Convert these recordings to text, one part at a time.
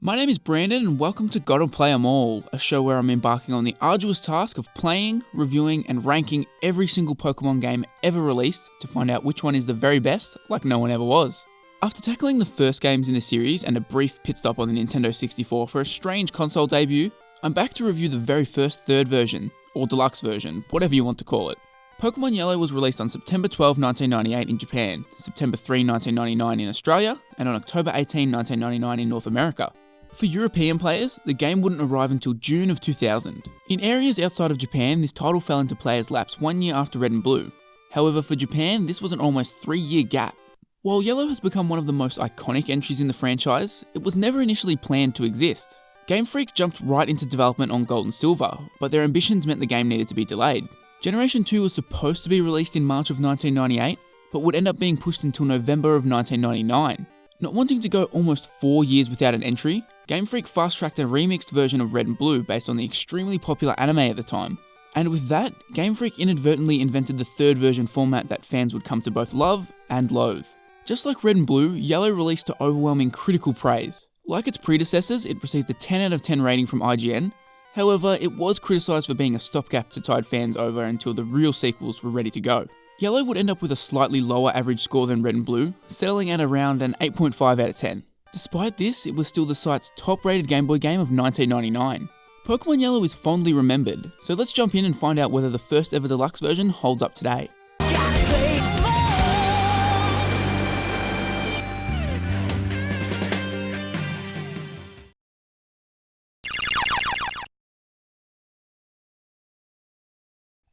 My name is Brandon and welcome to Gotta Play 'Em All, a show where I'm embarking on the arduous task of playing, reviewing and ranking every single Pokemon game ever released to find out which one is the very best, like no one ever was. After tackling the first games in the series and a brief pit stop on the Nintendo 64 for a strange console debut, I'm back to review the very first third version, or deluxe version, whatever you want to call it. Pokemon Yellow was released on September 12, 1998 in Japan, September 3, 1999 in Australia, and on October 18, 1999 in North America. For European players, the game wouldn't arrive until June of 2000. In areas outside of Japan, this title fell into players' laps 1 year after Red and Blue. However, for Japan, this was an almost 3-year gap. While Yellow has become one of the most iconic entries in the franchise, it was never initially planned to exist. Game Freak jumped right into development on Gold and Silver, but their ambitions meant the game needed to be delayed. Generation 2 was supposed to be released in March of 1998, but would end up being pushed until November of 1999. Not wanting to go almost 4 years without an entry, Game Freak fast-tracked a remixed version of Red and Blue based on the extremely popular anime at the time. And with that, Game Freak inadvertently invented the third version format that fans would come to both love and loathe. Just like Red and Blue, Yellow released to overwhelming critical praise. Like its predecessors, it received a 10 out of 10 rating from IGN. However, it was criticised for being a stopgap to tide fans over until the real sequels were ready to go. Yellow would end up with a slightly lower average score than Red and Blue, settling at around an 8.5 out of 10. Despite this, it was still the site's top-rated Game Boy game of 1999. Pokemon Yellow is fondly remembered, so let's jump in and find out whether the first ever deluxe version holds up today.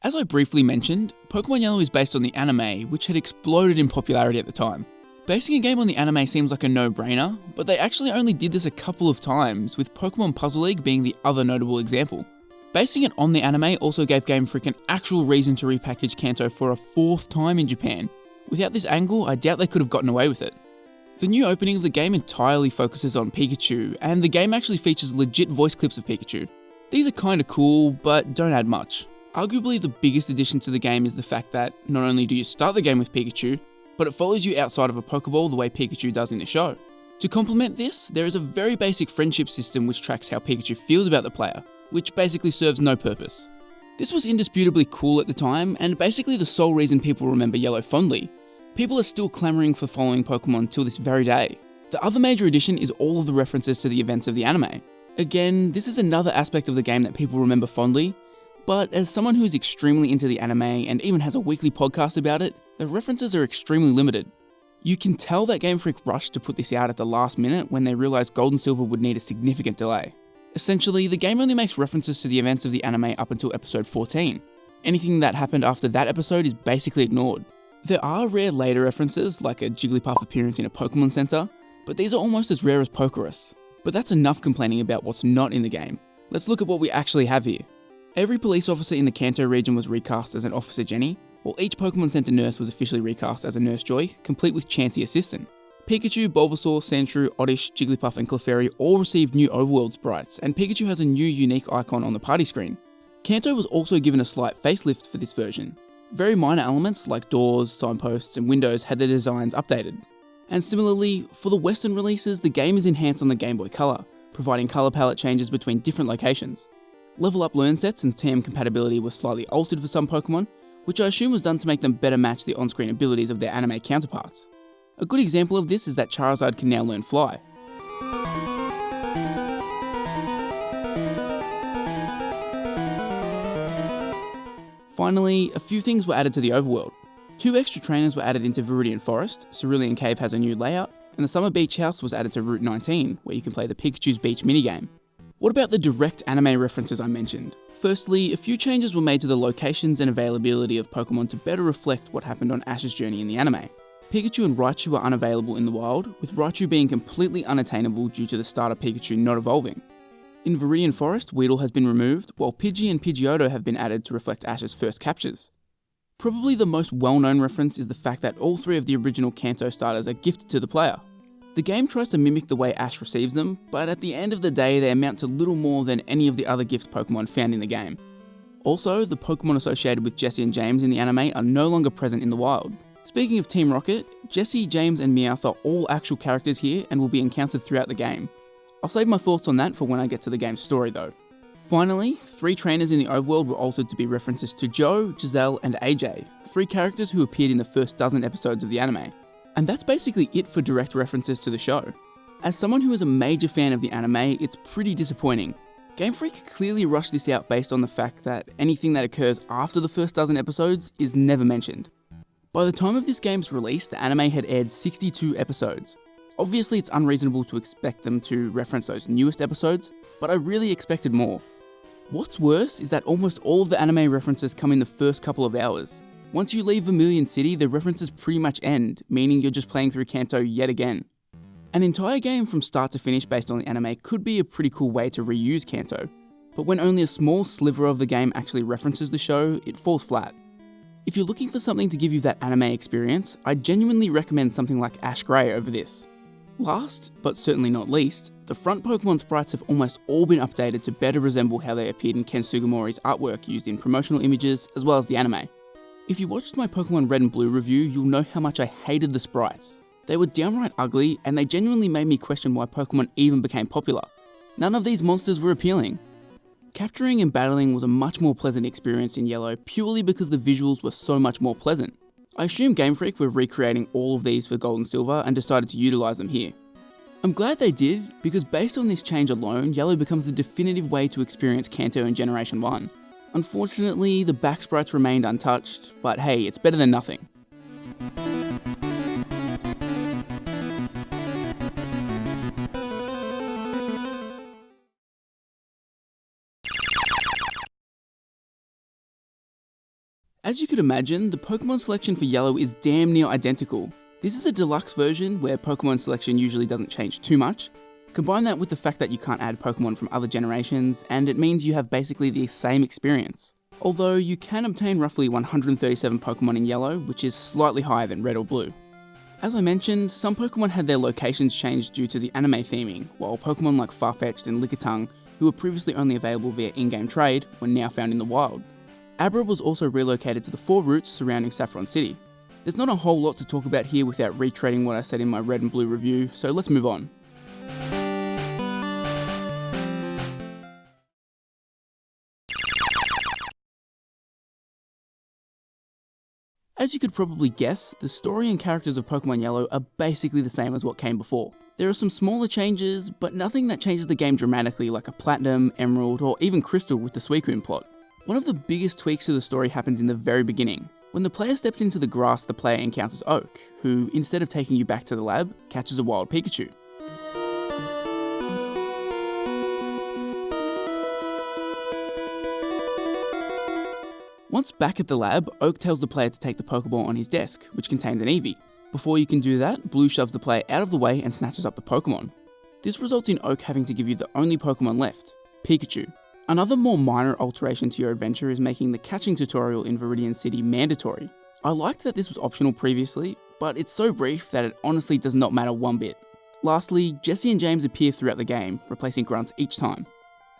As I briefly mentioned, Pokemon Yellow is based on the anime, which had exploded in popularity at the time. Basing a game on the anime seems like a no-brainer, but they actually only did this a couple of times, with Pokemon Puzzle League being the other notable example. Basing it on the anime also gave Game Freak an actual reason to repackage Kanto for a 4th time in Japan. Without this angle, I doubt they could have gotten away with it. The new opening of the game entirely focuses on Pikachu, and the game actually features legit voice clips of Pikachu. These are kinda cool, but don't add much. Arguably the biggest addition to the game is the fact that not only do you start the game with Pikachu, but it follows you outside of a Pokeball the way Pikachu does in the show. To complement this, there is a very basic friendship system which tracks how Pikachu feels about the player, which basically serves no purpose. This was indisputably cool at the time, and basically the sole reason people remember Yellow fondly. People are still clamouring for following Pokemon till this very day. The other major addition is all of the references to the events of the anime. Again, this is another aspect of the game that people remember fondly, but as someone who is extremely into the anime and even has a weekly podcast about it, the references are extremely limited. You can tell that Game Freak rushed to put this out at the last minute when they realised Gold and Silver would need a significant delay. Essentially, the game only makes references to the events of the anime up until episode 14. Anything that happened after that episode is basically ignored. There are rare later references, like a Jigglypuff appearance in a Pokemon Center, but these are almost as rare as Pokerus. But that's enough complaining about what's not in the game. Let's look at what we actually have here. Every police officer in the Kanto region was recast as an Officer Jenny, while each Pokemon Center nurse was officially recast as a Nurse Joy, complete with Chansey Assistant. Pikachu, Bulbasaur, Sandshrew, Oddish, Jigglypuff and Clefairy all received new overworld sprites, and Pikachu has a new unique icon on the party screen. Kanto was also given a slight facelift for this version. Very minor elements like doors, signposts and windows had their designs updated. And similarly, for the Western releases, the game is enhanced on the Game Boy Color, providing colour palette changes between different locations. Level up learn sets and TM compatibility was slightly altered for some Pokemon, which I assume was done to make them better match the on-screen abilities of their anime counterparts. A good example of this is that Charizard can now learn Fly. Finally, a few things were added to the overworld. 2 extra trainers were added into Viridian Forest, Cerulean Cave has a new layout, and the Summer Beach House was added to Route 19, where you can play the Pikachu's Beach minigame. What about the direct anime references I mentioned? Firstly, a few changes were made to the locations and availability of Pokemon to better reflect what happened on Ash's journey in the anime. Pikachu and Raichu are unavailable in the wild, with Raichu being completely unattainable due to the starter Pikachu not evolving. In Viridian Forest, Weedle has been removed, while Pidgey and Pidgeotto have been added to reflect Ash's first captures. Probably the most well-known reference is the fact that all 3 of the original Kanto starters are gifted to the player. The game tries to mimic the way Ash receives them, but at the end of the day they amount to little more than any of the other gift Pokemon found in the game. Also, the Pokemon associated with Jessie and James in the anime are no longer present in the wild. Speaking of Team Rocket, Jessie, James and Meowth are all actual characters here and will be encountered throughout the game. I'll save my thoughts on that for when I get to the game's story though. Finally, 3 trainers in the overworld were altered to be references to Joe, Giselle, and AJ, 3 characters who appeared in the first dozen episodes of the anime. And that's basically it for direct references to the show. As someone who is a major fan of the anime, it's pretty disappointing. Game Freak clearly rushed this out based on the fact that anything that occurs after the first dozen episodes is never mentioned. By the time of this game's release, the anime had aired 62 episodes. Obviously, it's unreasonable to expect them to reference those newest episodes, but I really expected more. What's worse is that almost all of the anime references come in the first couple of hours. Once you leave Vermilion City, the references pretty much end, meaning you're just playing through Kanto yet again. An entire game from start to finish based on the anime could be a pretty cool way to reuse Kanto, but when only a small sliver of the game actually references the show, it falls flat. If you're looking for something to give you that anime experience, I genuinely recommend something like Ash Grey over this. Last, but certainly not least, the front Pokemon sprites have almost all been updated to better resemble how they appeared in Ken Sugimori's artwork used in promotional images as well as the anime. If you watched my Pokemon Red and Blue review, you'll know how much I hated the sprites. They were downright ugly, and they genuinely made me question why Pokemon even became popular. None of these monsters were appealing. Capturing and battling was a much more pleasant experience in Yellow purely because the visuals were so much more pleasant. I assume Game Freak were recreating all of these for Gold and Silver and decided to utilise them here. I'm glad they did, because based on this change alone, Yellow becomes the definitive way to experience Kanto in Generation 1. Unfortunately, the back sprites remained untouched, but hey, it's better than nothing. As you could imagine, the Pokemon selection for Yellow is damn near identical. This is a deluxe version where Pokemon selection usually doesn't change too much. Combine that with the fact that you can't add Pokemon from other generations, and it means you have basically the same experience. Although you can obtain roughly 137 Pokemon in Yellow, which is slightly higher than Red or Blue. As I mentioned, some Pokemon had their locations changed due to the anime theming, while Pokemon like Farfetch'd and Lickitung, who were previously only available via in-game trade, were now found in the wild. Abra was also relocated to the 4 routes surrounding Saffron City. There's not a whole lot to talk about here without retreading what I said in my Red and Blue review, so let's move on. As you could probably guess, the story and characters of Pokemon Yellow are basically the same as what came before. There are some smaller changes, but nothing that changes the game dramatically like a Platinum, Emerald, or even Crystal with the Suicune plot. One of the biggest tweaks to the story happens in the very beginning. When the player steps into the grass, the player encounters Oak, who, instead of taking you back to the lab, catches a wild Pikachu. Once back at the lab, Oak tells the player to take the Pokeball on his desk, which contains an Eevee. Before you can do that, Blue shoves the player out of the way and snatches up the Pokemon. This results in Oak having to give you the only Pokemon left, Pikachu. Another more minor alteration to your adventure is making the catching tutorial in Viridian City mandatory. I liked that this was optional previously, but it's so brief that it honestly does not matter one bit. Lastly, Jesse and James appear throughout the game, replacing grunts each time.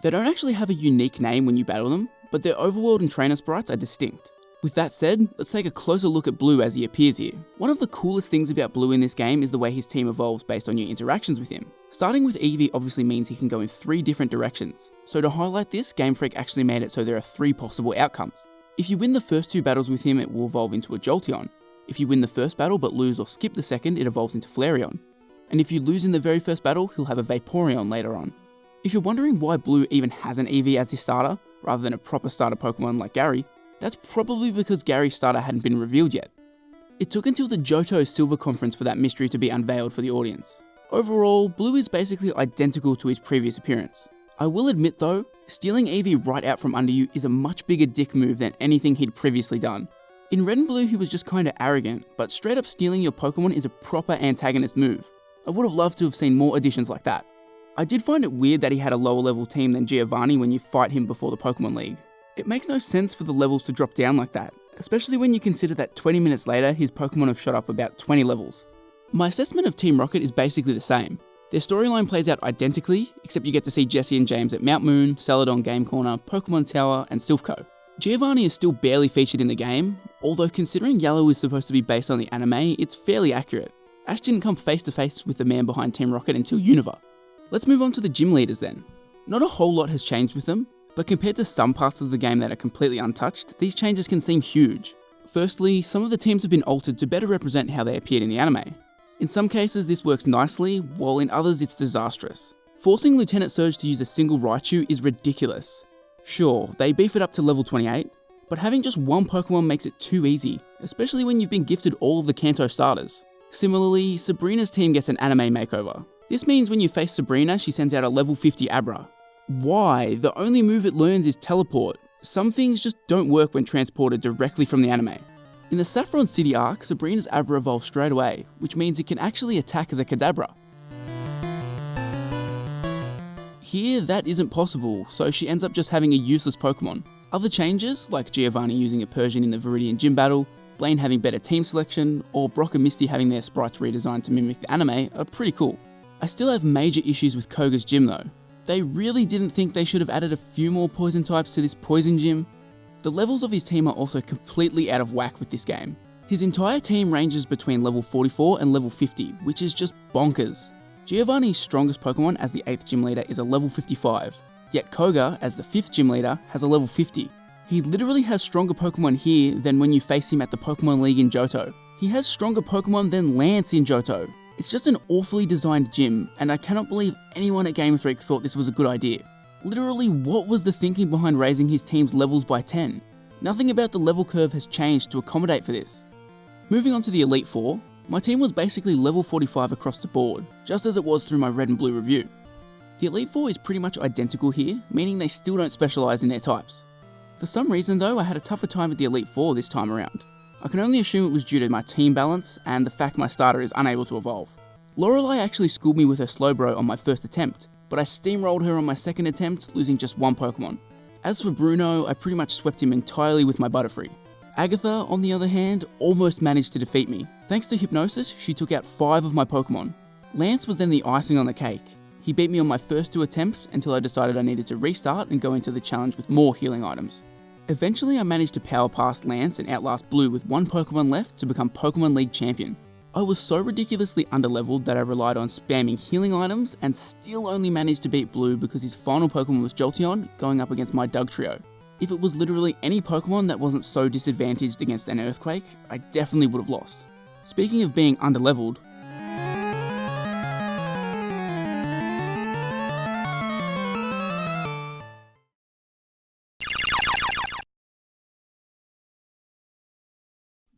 They don't actually have a unique name when you battle them, but their overworld and trainer sprites are distinct. With that said, let's take a closer look at Blue as he appears here. One of the coolest things about Blue in this game is the way his team evolves based on your interactions with him. Starting with Eevee obviously means he can go in 3 different directions. So to highlight this, Game Freak actually made it so there are 3 possible outcomes. If you win the first 2 battles with him, it will evolve into a Jolteon. If you win the first battle but lose or skip the second, it evolves into Flareon. And if you lose in the very first battle, he'll have a Vaporeon later on. If you're wondering why Blue even has an Eevee as his starter, rather than a proper starter Pokemon like Gary, that's probably because Gary's starter hadn't been revealed yet. It took until the Johto Silver Conference for that mystery to be unveiled for the audience. Overall, Blue is basically identical to his previous appearance. I will admit though, stealing Eevee right out from under you is a much bigger dick move than anything he'd previously done. In Red and Blue he was just kinda arrogant, but straight up stealing your Pokemon is a proper antagonist move. I would have loved to have seen more additions like that. I did find it weird that he had a lower level team than Giovanni when you fight him before the Pokemon League. It makes no sense for the levels to drop down like that, especially when you consider that 20 minutes later his Pokemon have shot up about 20 levels. My assessment of Team Rocket is basically the same. Their storyline plays out identically, except you get to see Jesse and James at Mount Moon, Celadon Game Corner, Pokemon Tower, and Silphco. Giovanni is still barely featured in the game, although considering Yellow is supposed to be based on the anime, it's fairly accurate. Ash didn't come face to face with the man behind Team Rocket until Unova. Let's move on to the gym leaders then. Not a whole lot has changed with them, but compared to some parts of the game that are completely untouched, these changes can seem huge. Firstly, some of the teams have been altered to better represent how they appeared in the anime. In some cases this works nicely, while in others it's disastrous. Forcing Lieutenant Surge to use a single Raichu is ridiculous. Sure, they beef it up to level 28, but having just one Pokemon makes it too easy, especially when you've been gifted all of the Kanto starters. Similarly, Sabrina's team gets an anime makeover. This means when you face Sabrina, she sends out a level 50 Abra. Why? The only move it learns is Teleport. Some things just don't work when transported directly from the anime. In the Saffron City arc, Sabrina's Abra evolves straight away, which means it can actually attack as a Kadabra. Here, that isn't possible, so she ends up just having a useless Pokemon. Other changes, like Giovanni using a Persian in the Viridian Gym battle, Blaine having better team selection, or Brock and Misty having their sprites redesigned to mimic the anime, are pretty cool. I still have major issues with Koga's gym though. They really didn't think they should have added a few more poison types to this poison gym. The levels of his team are also completely out of whack with this game. His entire team ranges between level 44 and level 50, which is just bonkers. Giovanni's strongest Pokemon as the 8th gym leader is a level 55, yet Koga, as the 5th gym leader, has a level 50. He literally has stronger Pokemon here than when you face him at the Pokemon League in Johto. He has stronger Pokemon than Lance in Johto. It's just an awfully designed gym, and I cannot believe anyone at Game Freak thought this was a good idea. Literally, what was the thinking behind raising his team's levels by 10? Nothing about the level curve has changed to accommodate for this. Moving on to the Elite Four, my team was basically level 45 across the board, just as it was through my Red and Blue review. The Elite Four is pretty much identical here, meaning they still don't specialise in their types. For some reason though, I had a tougher time at the Elite Four this time around. I can only assume it was due to my team balance and the fact my starter is unable to evolve. Lorelei actually schooled me with her Slowbro on my first attempt, but I steamrolled her on my second attempt, losing just one Pokemon. As for Bruno, I pretty much swept him entirely with my Butterfree. Agatha, on the other hand, almost managed to defeat me. Thanks to Hypnosis, she took out 5 of my Pokemon. Lance was then the icing on the cake. He beat me on my first 2 attempts until I decided I needed to restart and go into the challenge with more healing items. Eventually I managed to power past Lance and outlast Blue with 1 Pokemon left to become Pokemon League champion. I was so ridiculously underleveled that I relied on spamming healing items and still only managed to beat Blue because his final Pokemon was Jolteon going up against my Dugtrio. If it was literally any Pokemon that wasn't so disadvantaged against an Earthquake, I definitely would have lost. Speaking of being underleveled,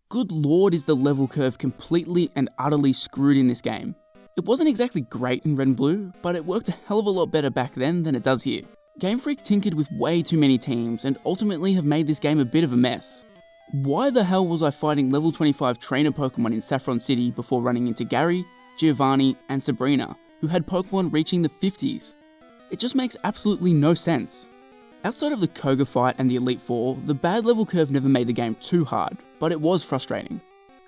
good lord is the level curve completely and utterly screwed in this game. It wasn't exactly great in Red and Blue, but it worked a hell of a lot better back then than it does here. Game Freak tinkered with way too many teams and ultimately have made this game a bit of a mess. Why the hell was I fighting level 25 trainer Pokemon in Saffron City before running into Gary, Giovanni, and Sabrina, who had Pokemon reaching the 50s? It just makes absolutely no sense. Outside of the Koga fight and the Elite Four, the bad level curve never made the game too hard, but it was frustrating.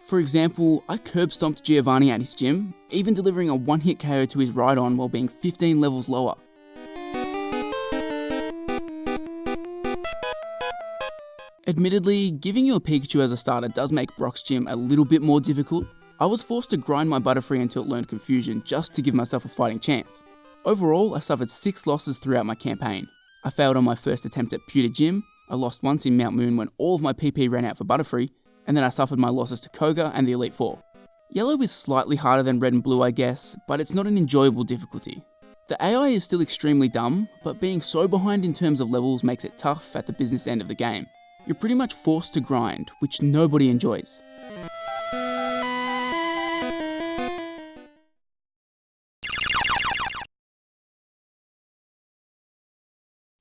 For example, I curb stomped Giovanni at his gym, even delivering a one-hit KO to his Rhydon while being 15 levels lower. Admittedly, giving you a Pikachu as a starter does make Brock's gym a little bit more difficult. I was forced to grind my Butterfree until it learned Confusion just to give myself a fighting chance. Overall, I suffered 6 losses throughout my campaign. I failed on my first attempt at Pewter Gym, I lost once in Mount Moon when all of my PP ran out for Butterfree, and then I suffered my losses to Koga and the Elite Four. Yellow is slightly harder than Red and Blue I guess, but it's not an enjoyable difficulty. The AI is still extremely dumb, but being so behind in terms of levels makes it tough at the business end of the game. You're pretty much forced to grind, which nobody enjoys.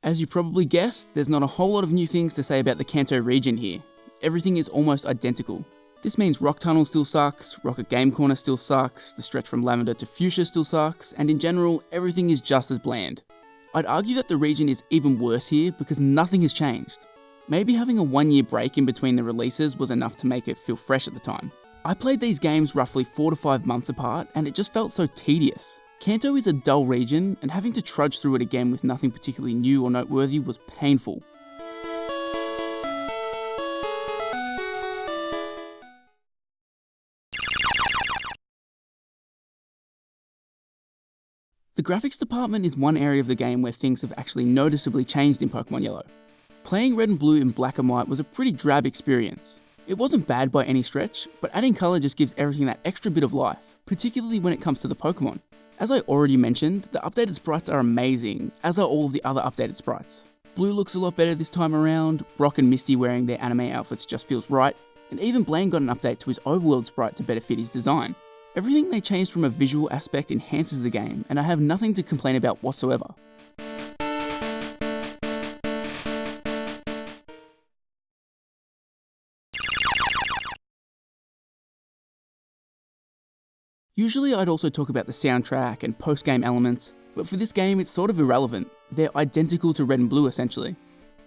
As you probably guessed, there's not a whole lot of new things to say about the Kanto region here. Everything is almost identical. This means Rock Tunnel still sucks, Rocket Game Corner still sucks, the stretch from Lavender to Fuchsia still sucks, and in general, everything is just as bland. I'd argue that the region is even worse here because nothing has changed. Maybe having a 1-year break in between the releases was enough to make it feel fresh at the time. I played these games roughly 4 to 5 months apart and it just felt so tedious. Kanto is a dull region and having to trudge through it again with nothing particularly new or noteworthy was painful. The graphics department is one area of the game where things have actually noticeably changed in Pokemon Yellow. Playing Red and Blue in black and white was a pretty drab experience. It wasn't bad by any stretch, but adding colour just gives everything that extra bit of life, particularly when it comes to the Pokemon. As I already mentioned, the updated sprites are amazing, as are all of the other updated sprites. Blue looks a lot better this time around, Brock and Misty wearing their anime outfits just feels right, and even Blaine got an update to his overworld sprite to better fit his design. Everything they changed from a visual aspect enhances the game, and I have nothing to complain about whatsoever. Usually I'd also talk about the soundtrack and post-game elements, but for this game it's sort of irrelevant. They're identical to Red and Blue essentially.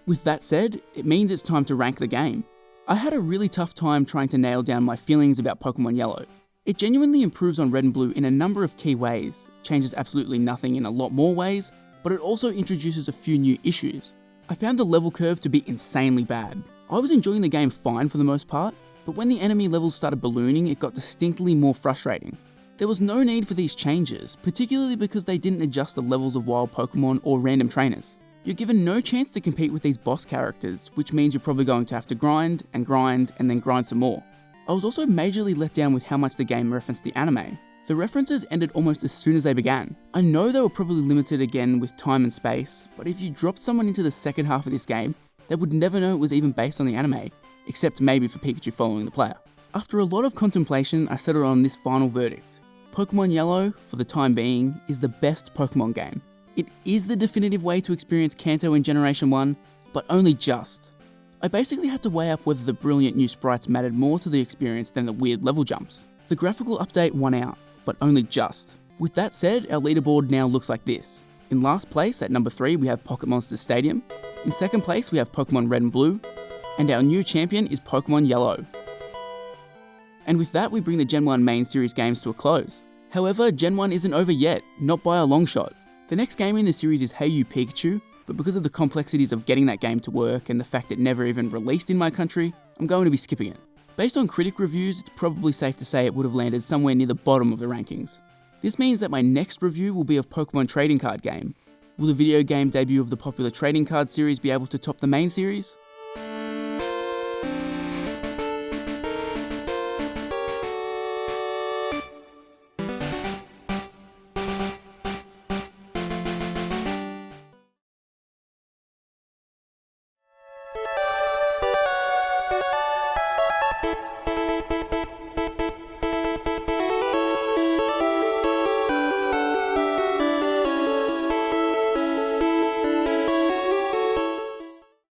With that said, it means it's time to rank the game. I had a really tough time trying to nail down my feelings about Pokemon Yellow. It genuinely improves on Red and Blue in a number of key ways, changes absolutely nothing in a lot more ways, but it also introduces a few new issues. I found the level curve to be insanely bad. I was enjoying the game fine for the most part, but when the enemy levels started ballooning, it got distinctly more frustrating. There was no need for these changes, particularly because they didn't adjust the levels of wild Pokemon or random trainers. You're given no chance to compete with these boss characters, which means you're probably going to have to grind, and then grind some more. I was also majorly let down with how much the game referenced the anime. The references ended almost as soon as they began. I know they were probably limited again with time and space, but if you dropped someone into the second half of this game, they would never know it was even based on the anime, except maybe for Pikachu following the player. After a lot of contemplation, I settled on this final verdict. Pokemon Yellow, for the time being, is the best Pokemon game. It is the definitive way to experience Kanto in Generation 1, but only just. I basically had to weigh up whether the brilliant new sprites mattered more to the experience than the weird level jumps. The graphical update won out, but only just. With that said, our leaderboard now looks like this. In last place, at number 3, we have Pocket Monsters Stadium. In second place, we have Pokemon Red and Blue. And our new champion is Pokemon Yellow. And with that, we bring the Gen 1 main series games to a close. However, Gen 1 isn't over yet, not by a long shot. The next game in the series is Hey You Pikachu, but because of the complexities of getting that game to work and the fact it never even released in my country, I'm going to be skipping it. Based on critic reviews, it's probably safe to say it would have landed somewhere near the bottom of the rankings. This means that my next review will be of Pokemon Trading Card Game. Will the video game debut of the popular trading card series be able to top the main series?